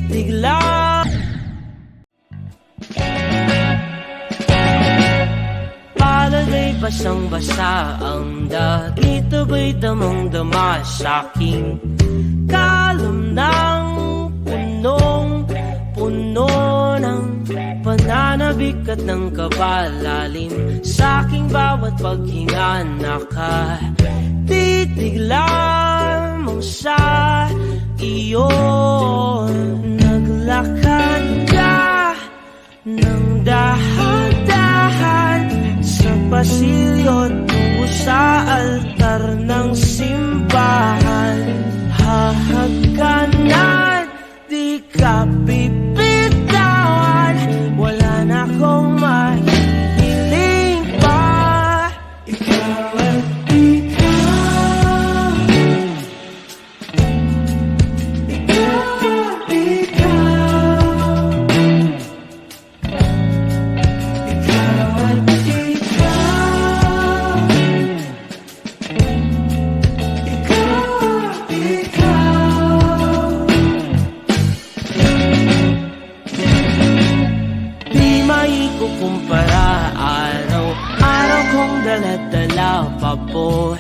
titig lang. Palagay basang-basa ang dito ba'y damang-dama sa'king kalom ng punong-puno ng pananabik at ng kabalalim. Sa'king bawat paghinga nakatitig lamang sa iyo. Naglakad ka ng dahan-dahan sa pasilyo tungo sa altar ng simbahan. Hahagkanan, di ka bibitawan, wala na akong mahihiling pa. Ikaw at ikaw, ikaw at ikaw, ikaw at ikaw, ikaw at ikaw. Di maikukumpara, araw-araw kong dala-dala pa po.